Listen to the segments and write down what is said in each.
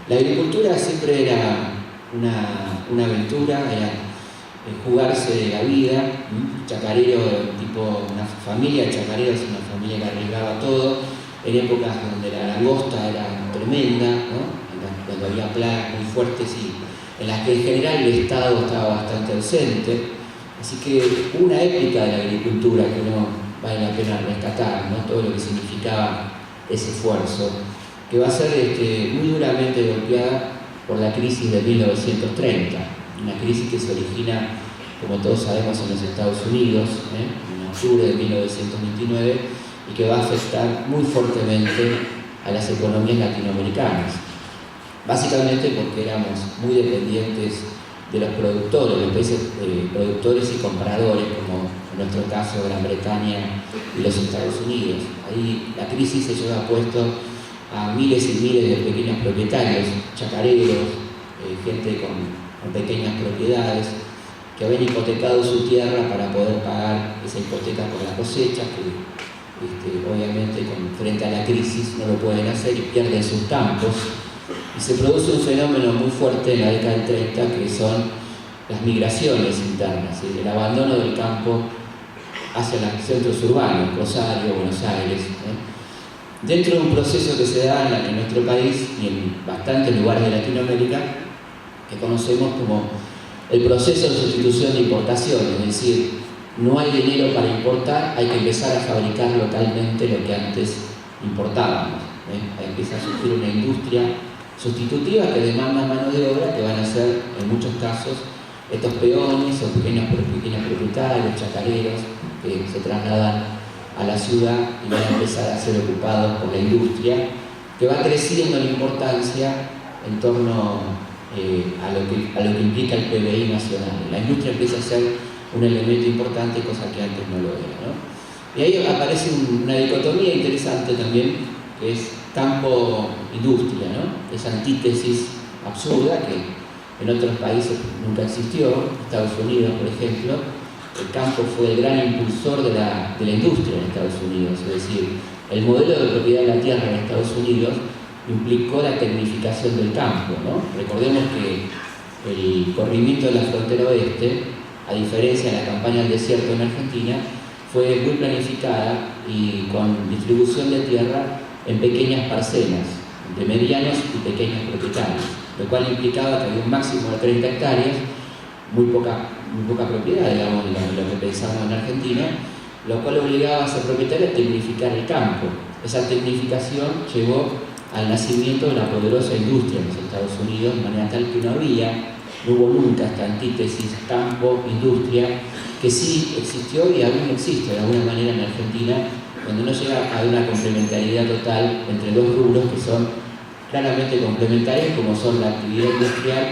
La agricultura siempre era una aventura, era jugarse la vida. Chacarero, tipo una familia de chacareros, una familia que arriesgaba todo, en épocas donde la langosta era tremenda, ¿no? Cuando había plagas muy fuertes y en las que en general el Estado estaba bastante ausente. Así que una épica de la agricultura que no vale la pena rescatar, ¿no? Todo lo que significaba ese esfuerzo, que va a ser muy duramente golpeada por la crisis de 1930, una crisis que se origina, como todos sabemos, en los Estados Unidos, en octubre de 1929, y que va a afectar muy fuertemente a las economías latinoamericanas, básicamente porque éramos muy dependientes de los productores, los países productores y compradores, como en nuestro caso Gran Bretaña y los Estados Unidos. Ahí la crisis se lleva puesto a miles y miles de pequeños propietarios, chacareros, gente con pequeñas propiedades, que habían hipotecado su tierra para poder pagar esa hipoteca por las cosechas, que obviamente frente a la crisis no lo pueden hacer y pierden sus campos. Y se produce un fenómeno muy fuerte en la década del 30, que son las migraciones internas, el abandono del campo hacia los centros urbanos, Rosario, Buenos Aires, dentro de un proceso que se da en nuestro país y en bastantes lugares de Latinoamérica, que conocemos como el proceso de sustitución de importación, es decir, no hay dinero para importar, hay que empezar a fabricar localmente lo que antes importábamos. Empieza a surgir una industria sustitutiva que demanda mano de obra, que van a ser en muchos casos estos peones o pequeños propietarios, chacareros, que se trasladan a la ciudad y van a empezar a ser ocupados por la industria, que va creciendo en importancia en torno a lo que implica el PBI nacional. La industria empieza a ser un elemento importante, cosa que antes no lo era, ¿no? Y ahí aparece una dicotomía interesante también, que es campo-industria, ¿no? Esa antítesis absurda que en otros países nunca existió. Estados Unidos, por ejemplo, el campo fue el gran impulsor de la industria en Estados Unidos, es decir, el modelo de propiedad de la tierra en Estados Unidos implicó la tecnificación del campo, ¿no? Recordemos que el corrimiento de la frontera oeste, a diferencia de la campaña del desierto en Argentina, fue muy planificada y con distribución de tierra en pequeñas parcelas, de medianos y pequeños propietarios, lo cual implicaba que había un máximo de 30 hectáreas, muy poca propiedad, digamos, de lo que pensábamos en Argentina, lo cual obligaba a ese propietario a tecnificar el campo. Esa tecnificación llevó al nacimiento de una poderosa industria en los Estados Unidos, de manera tal que no hubo nunca esta antítesis campo-industria, que sí existió y aún existe de alguna manera en Argentina, donde no llega a una complementariedad total entre dos rubros que son claramente complementarios, como son la actividad industrial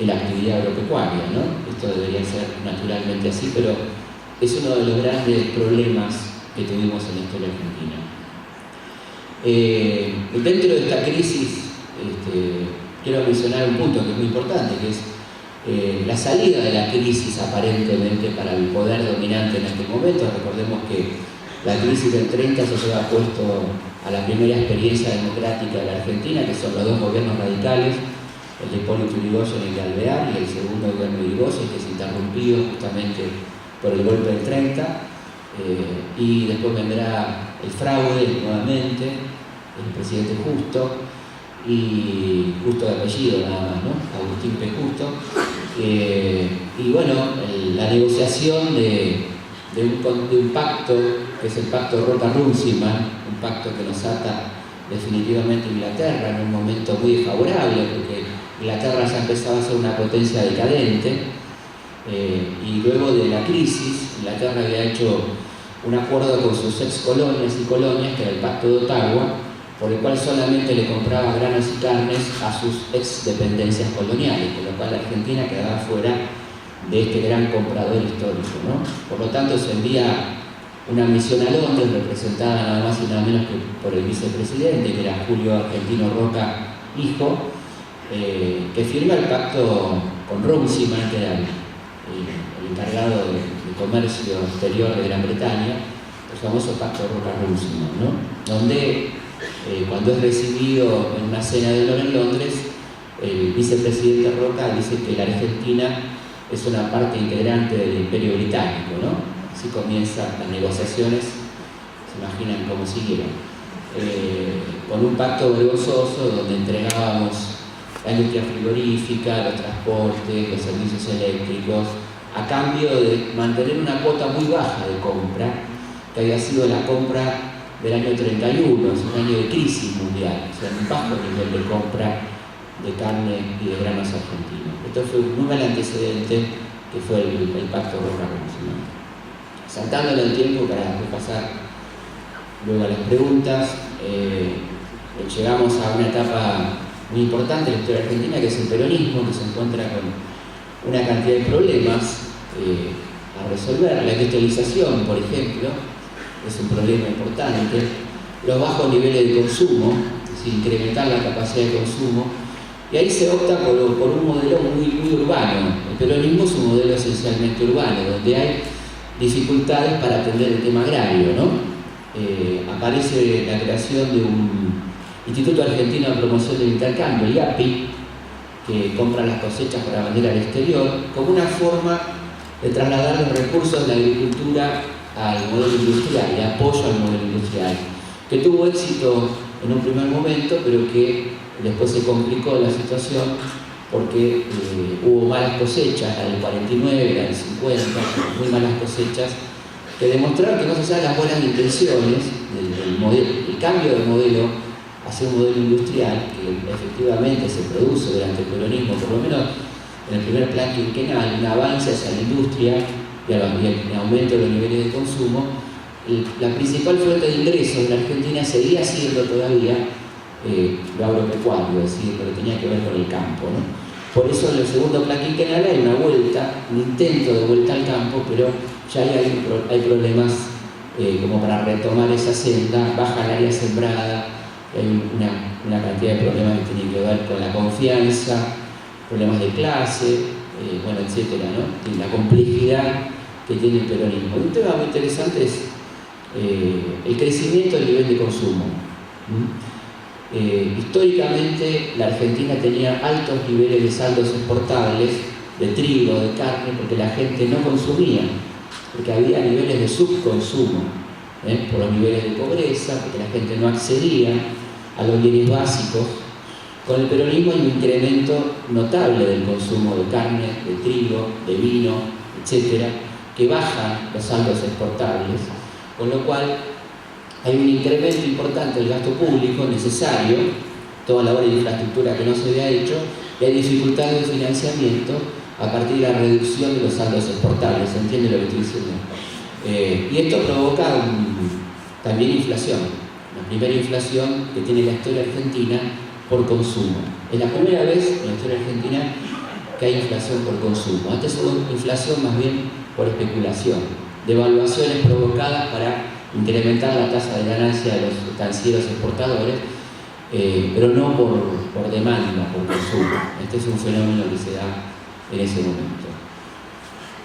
y la actividad agropecuaria, ¿no? Esto debería ser naturalmente así, pero es uno de los grandes problemas que tuvimos en la historia argentina. Dentro de esta crisis, quiero mencionar un punto que es muy importante, que es la salida de la crisis aparentemente para el poder dominante en este momento. Recordemos que la crisis del 30 se lleva puesto a la primera experiencia democrática de la Argentina, que son los dos gobiernos radicales, el de Hipólito Yrigoyen y el de Alvear, y el segundo gobierno de Yrigoyen, que es interrumpido justamente por el golpe del 30, y después vendrá el fraude nuevamente, el presidente Justo, y Justo de apellido nada más, ¿no? Agustín P. Justo, y bueno, la negociación de un pacto, que es el pacto Rota-Runciman, un pacto que nos ata definitivamente a Inglaterra en un momento muy desfavorable, porque Inglaterra ya empezaba a ser una potencia decadente, y luego de la crisis, Inglaterra había hecho un acuerdo con sus ex colonias y colonias, que era el Pacto de Ottawa, por el cual solamente le compraba granos y carnes a sus ex dependencias coloniales, con lo cual la Argentina quedaba fuera de este gran comprador histórico, ¿no? Por lo tanto, se envía una misión a Londres, representada nada más y nada menos que por el vicepresidente, que era Julio Argentino Roca, hijo, que firma el pacto con Runciman, que era el encargado de comercio exterior de Gran Bretaña, el famoso pacto Roca-Runciman, ¿no? Donde cuando es recibido en una cena de honor en Londres, el vicepresidente Roca dice que la Argentina es una parte integrante del Imperio Británico, ¿no? Así comienzan las negociaciones, se imaginan cómo siguieron. Con un pacto vergonzoso donde entregábamos la industria frigorífica, los transportes, los servicios eléctricos, a cambio de mantener una cuota muy baja de compra, que había sido la compra del año 31, es un año de crisis mundial, o sea, un bajo nivel de compra de carne y de granos argentinos. Esto fue un mal antecedente que fue el pacto Roca-Rusia. Saltándole el tiempo para pasar luego a las preguntas, llegamos a una etapa muy importante en la historia argentina, que es el peronismo, que se encuentra con una cantidad de problemas a resolver. La industrialización, por ejemplo, es un problema importante. Los bajos niveles de consumo, es decir, incrementar la capacidad de consumo. Y ahí se opta por un modelo muy urbano. El peronismo es un modelo esencialmente urbano, donde hay dificultades para atender el tema agrario, ¿no? Aparece la creación de un Instituto Argentino de Promoción del Intercambio, el IAPI, que compra las cosechas para vender al exterior, como una forma de trasladar los recursos de la agricultura al modelo industrial, de apoyo al modelo industrial, que tuvo éxito en un primer momento, pero que después se complicó la situación porque hubo malas cosechas, la del 49, la del 50, muy malas cosechas, que demostraron que más allá de las buenas intenciones, el cambio de modelo hacia un modelo industrial, que efectivamente se produce durante el peronismo, por lo menos en el primer plan quinquenal, un avance hacia la industria y el aumento de los niveles de consumo, la principal fuente de ingresos de la Argentina seguía siendo todavía lo agropecuario, es decir, lo que tenía que ver con el campo, ¿no? Por eso en el segundo plan quinquenal hay una vuelta, un intento de vuelta al campo, pero ya hay problemas como para retomar esa senda, baja el área sembrada, hay una cantidad de problemas que tienen que ver con la confianza, problemas de clase, bueno, etcétera, ¿no? Y la complejidad que tiene el peronismo. Un tema muy interesante es el crecimiento del nivel de consumo. Históricamente la Argentina tenía altos niveles de saldos exportables de trigo, de carne, porque la gente no consumía, porque había niveles de subconsumo, por los niveles de pobreza, porque la gente no accedía a los bienes básicos. Con el peronismo hay un incremento notable del consumo de carne, de trigo, de vino, etc., que bajan los saldos exportables, con lo cual hay un incremento importante del gasto público necesario, toda la obra de infraestructura que no se había hecho, y hay dificultades de financiamiento a partir de la reducción de los saldos exportables. ¿Se entiende lo que estoy diciendo? Y esto provoca también inflación. La primera inflación que tiene la historia argentina por consumo. Es la primera vez en la historia argentina que hay inflación por consumo. Antes hubo inflación más bien por especulación, devaluaciones provocadas para incrementar la tasa de ganancia de los estancieros exportadores, pero no por demanda, por consumo. Este es un fenómeno que se da en ese momento.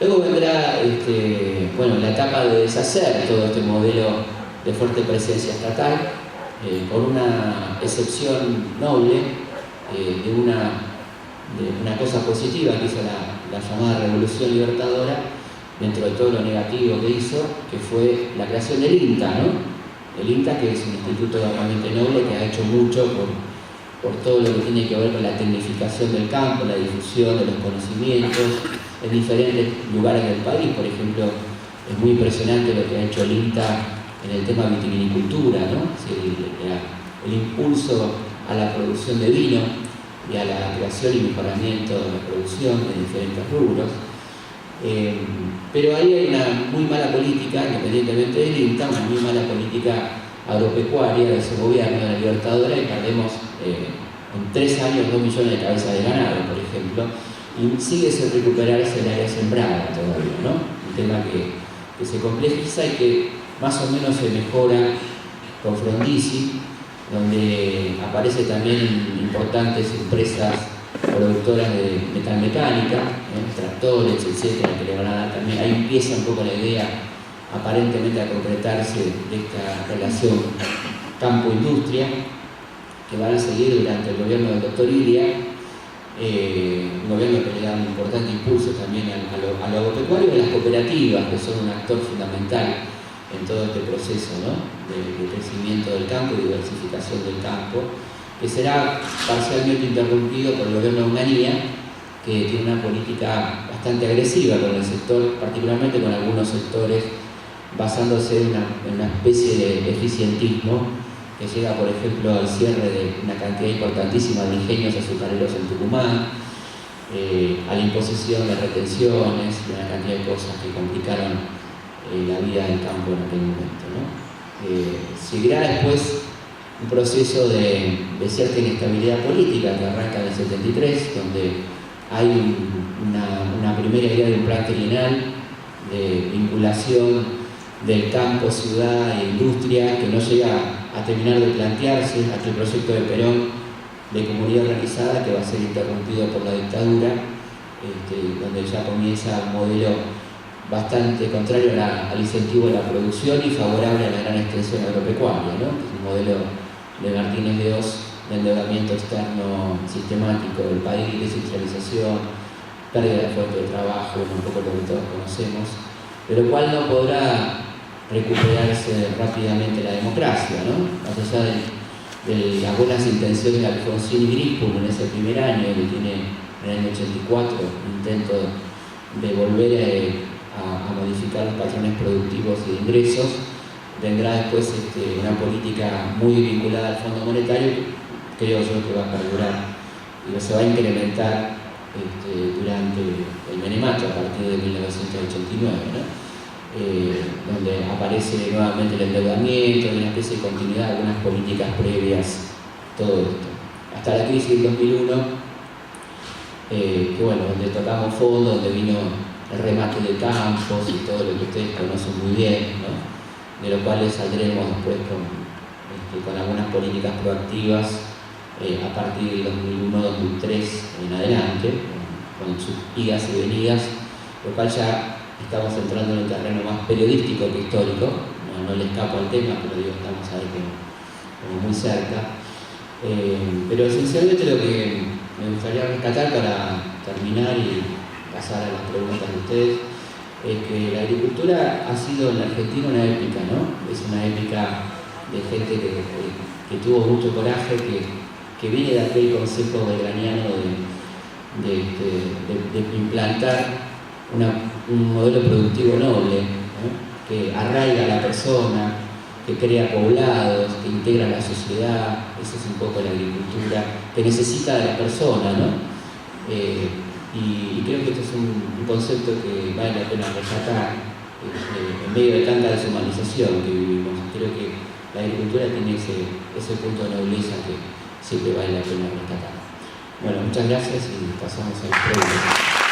Luego vendrá la etapa de deshacer todo este modelo de fuerte presencia estatal, con una excepción noble de una cosa positiva que hizo la llamada Revolución Libertadora, dentro de todo lo negativo que hizo, que fue la creación del INTA, ¿no? El INTA, que es un instituto realmente noble, que ha hecho mucho por todo lo que tiene que ver con la tecnificación del campo, la difusión de los conocimientos en diferentes lugares del país. Por ejemplo, es muy impresionante lo que ha hecho el INTA en el tema vitivinicultura, ¿no? El impulso a la producción de vino y a la creación y mejoramiento de la producción en diferentes rubros. Pero ahí hay una muy mala política, independientemente del INTA, una muy mala política agropecuaria de ese gobierno de la Libertadora, y perdemos en 3 años 2 millones de cabezas de ganado, por ejemplo, y sigue sin recuperarse el área sembrada todavía, ¿no? Un tema que se complejiza y que más o menos se mejora con Frondizi, donde aparecen también importantes empresas productoras de metalmecánica, tractores, etcétera, que le van a dar también. Ahí empieza un poco la idea aparentemente a concretarse de esta relación campo-industria, que van a seguir durante el gobierno del doctor Ilia, un gobierno que le da un importante impulso también a lo agropecuario, y las cooperativas, que son un actor fundamental en todo este proceso, ¿no?, de crecimiento del campo y diversificación del campo, que será parcialmente interrumpido por el gobierno de Hungría, que tiene una política bastante agresiva con el sector, particularmente con algunos sectores, basándose en una especie de eficientismo que llega, por ejemplo, al cierre de una cantidad importantísima de ingenios azucareros en Tucumán, a la imposición de retenciones y una cantidad de cosas que complicaron la vida del campo en aquel momento, ¿no? Seguirá después un proceso de cierta inestabilidad política que arranca en el 73, donde hay una primera idea de un plan trienal de vinculación del campo, ciudad e industria, que no llega a terminar de plantearse hasta el proyecto de Perón de comunidad organizada, que va a ser interrumpido por la dictadura, donde ya comienza un modelo bastante contrario al incentivo de la producción y favorable a la gran extensión agropecuaria, ¿no?, que es un modelo de Martínez de Oz de endeudamiento externo sistemático del país, desindustrialización, pérdida de fuente de trabajo, un poco lo que todos conocemos, de lo cual no podrá recuperarse rápidamente la democracia, ¿no?, más allá de las buenas intenciones de Alfonsín Griswold en ese primer año, que tiene en el año 84 un intento de volver a modificar los patrones productivos y de ingresos. Vendrá después una política muy vinculada al Fondo Monetario, creo yo que va a perdurar y se va a incrementar durante el menemato a partir de 1989, ¿no?, donde aparece nuevamente el endeudamiento, una especie de continuidad de algunas políticas previas, todo esto. Hasta la crisis del 2001, que bueno, donde tocamos fondo, donde vino el remate de campos y todo lo que ustedes conocen muy bien, ¿no?, de lo cual saldremos después con algunas políticas proactivas a partir del 2001-2003 en adelante, con sus idas y venidas, lo cual ya estamos entrando en el terreno más periodístico que histórico, no le escapo al tema, pero digo, estamos ahí como muy cerca. Pero esencialmente lo que me gustaría rescatar para terminar y pasar a las preguntas de ustedes es que la agricultura ha sido en la Argentina una épica, ¿no? Es una épica de gente que tuvo mucho coraje, que viene de aquel consejo belgraniano de implantar un modelo productivo noble, ¿no?, que arraiga a la persona, que crea poblados, que integra la sociedad. Esa es un poco la agricultura que necesita de la persona, ¿no? Y creo que este es un concepto que vale la pena rescatar en medio de tanta deshumanización que vivimos. Creo que la agricultura tiene ese punto de nobleza que siempre vale la pena rescatar. Bueno, muchas gracias y pasamos a las preguntas.